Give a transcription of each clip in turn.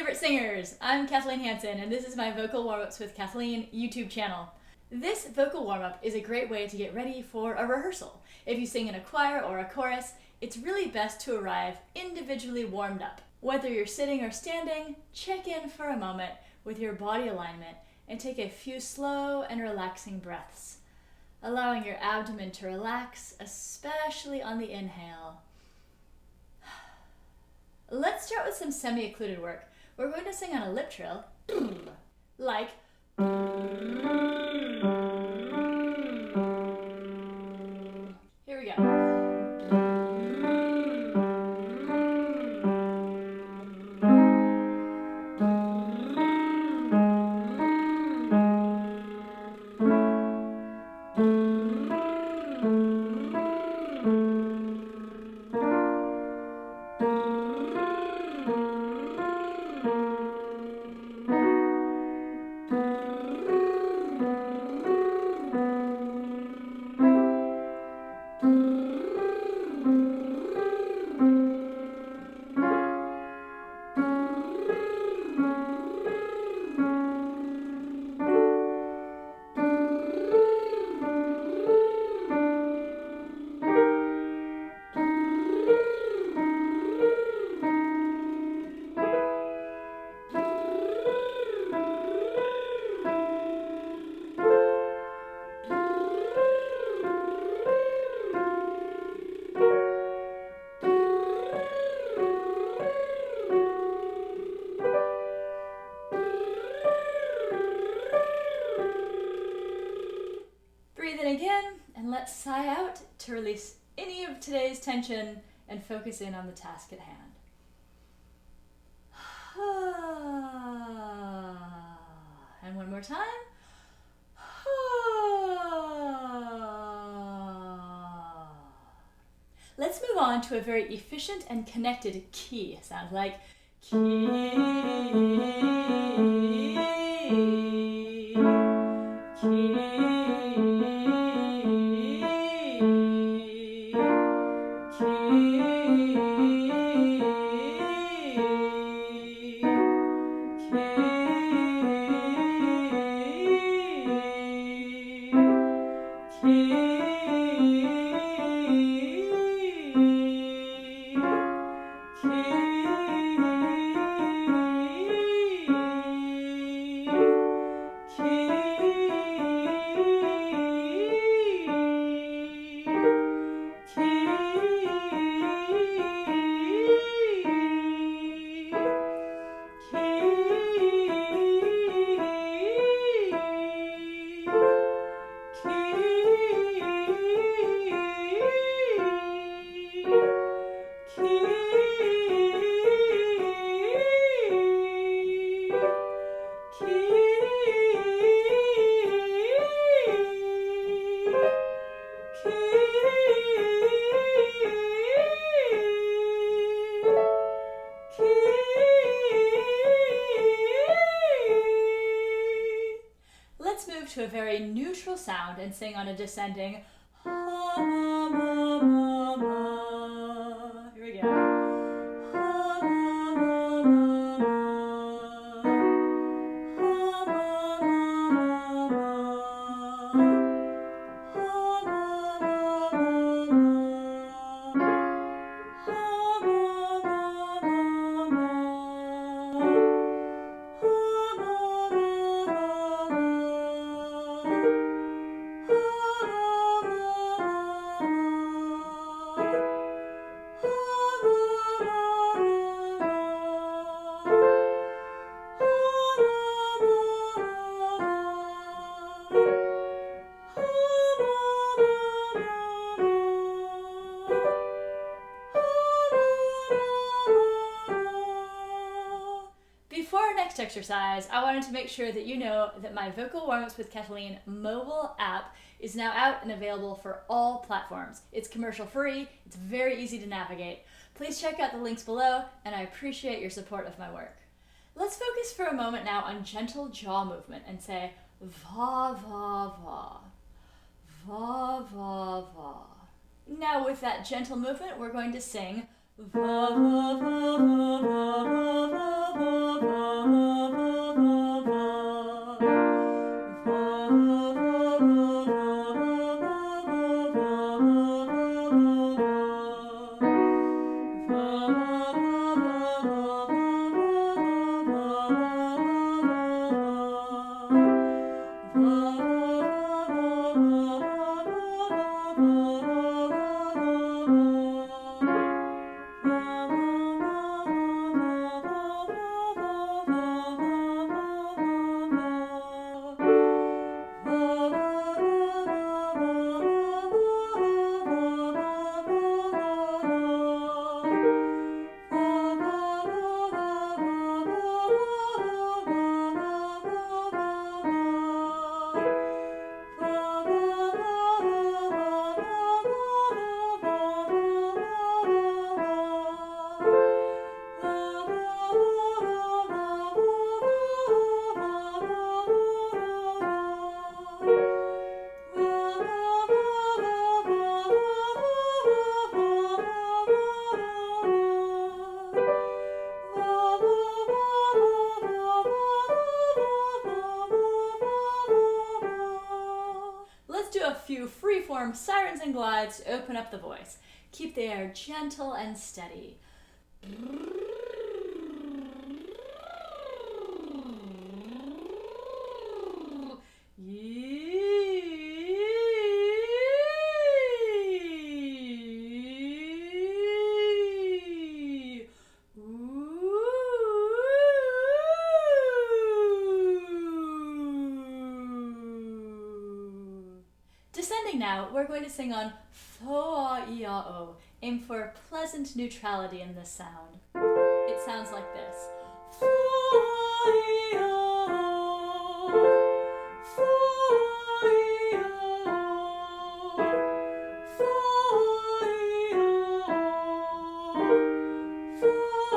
favorite singers! I'm Kathleen Hansen, and this is my Vocal Warmups with Kathleen YouTube channel. This vocal warm-up is a great way to get ready for a rehearsal. If you sing in a choir or a chorus, it's really best to arrive individually warmed up. Whether you're sitting or standing, check in for a moment with your body alignment and take a few slow and relaxing breaths, allowing your abdomen to relax, especially on the inhale. Let's start with some semi-occluded work. We're going to sing on a lip trill, like here we go. Breathe in again, and let's sigh out to release any of today's tension and focus in on the task at hand. And one more time. Let's move on to a very efficient and connected key sound, like key. Let's move to a very neutral sound and sing on a descending. Here we go. Before our next exercise, I wanted to make sure that you know that my Vocal Warmups with Kathleen mobile app is now out and available for all platforms. It's commercial free, it's very easy to navigate. Please check out the links below, and I appreciate your support of my work. Let's focus for a moment now on gentle jaw movement and say va va va, va va va. Now with that gentle movement, we're going to sing va va va va va va va va. form sirens and glides to open up the voice. Keep the air gentle and steady. Descending now, we're going to sing on fo-a-i-a-o. Aim for pleasant neutrality in this sound. It sounds like this. Fo-a-i-a-o, fo-a-i-a-o, fo-a-i-a-o, fo-a-i-a-o,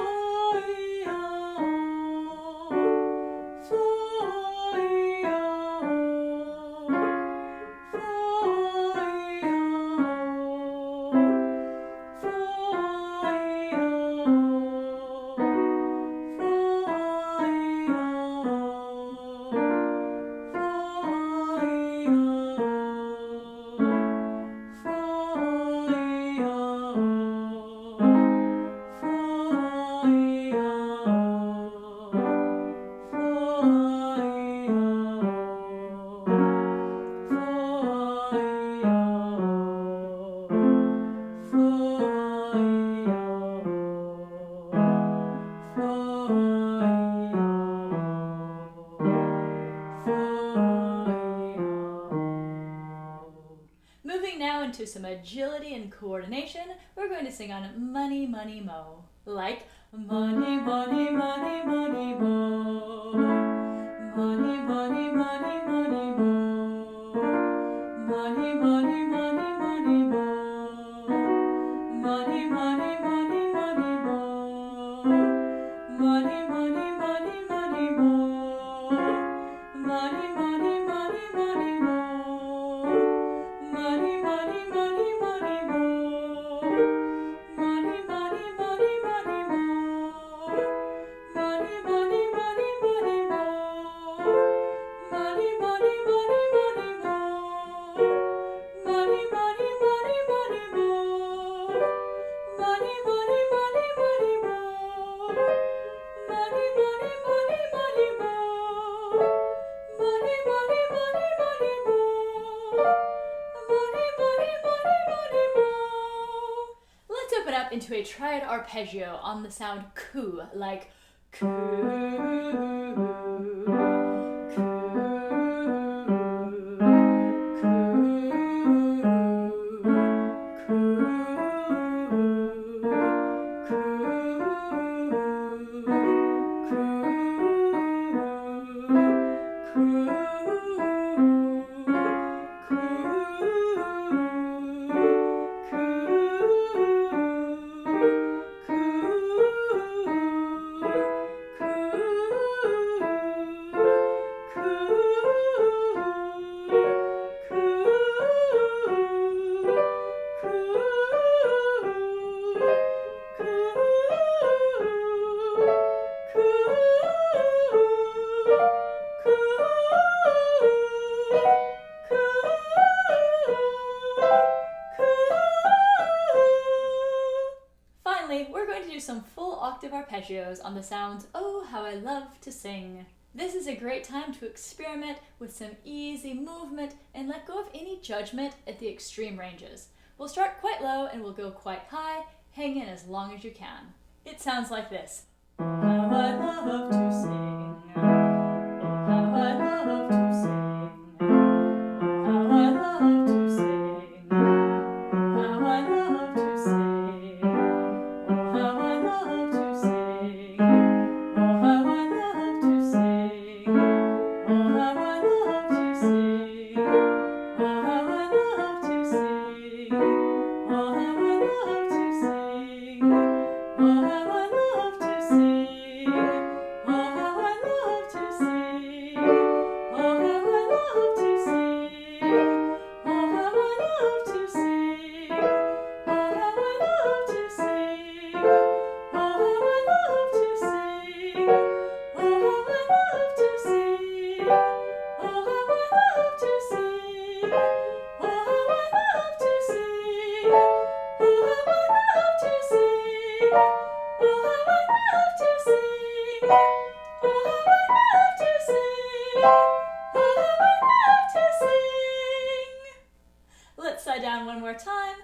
Moving now into some agility and coordination, we're going to sing on money, money, mo. Like money, money, money, money, mo. Money, money, money, money, mo. Money, money, money, money, mo. Money, money, money, money, mo. Money, money, money, money, mo. Money, money, money, money, mo. Money, money, money, money, mo. Money, money, money, money, mo. Money, money, money, money, mo. Money, money, money, money, mo. Money, money, money, money, mo. Money, money, money, money, mo. Money, money, money, money, mo. Money, money, money, money, mo. Money, money, money, money, mo. Let's open up into a triad arpeggio on the sound coo, like coo. Finally, we're going to do some full octave arpeggios on the sounds "Oh, how I love to sing." This is a great time to experiment with some easy movement and let go of any judgment at the extreme ranges. We'll start quite low and we'll go quite high. Hang in as long as you can. It sounds like this. Oh, how I love to sing. Oh, how I love to sing. Oh, how I love to sing. Oh, how I love to sing. Oh, how I love to sing. Oh, how I love to sing. Oh, how I love to sing. Oh, how I love to sing. Oh, how I love to sing. Oh, how I love to sing. Oh, I love to sing. Oh, I love to sing. Let's side down one more time.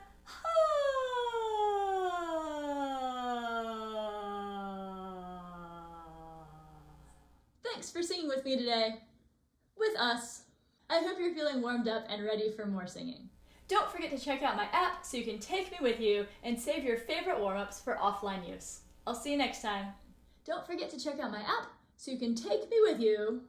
Thanks for singing with me today. With us. I hope you're feeling warmed up and ready for more singing. Don't forget to check out my app so you can take me with you and save your favorite warm-ups for offline use. I'll see you next time. Don't forget to check out my app so you can take me with you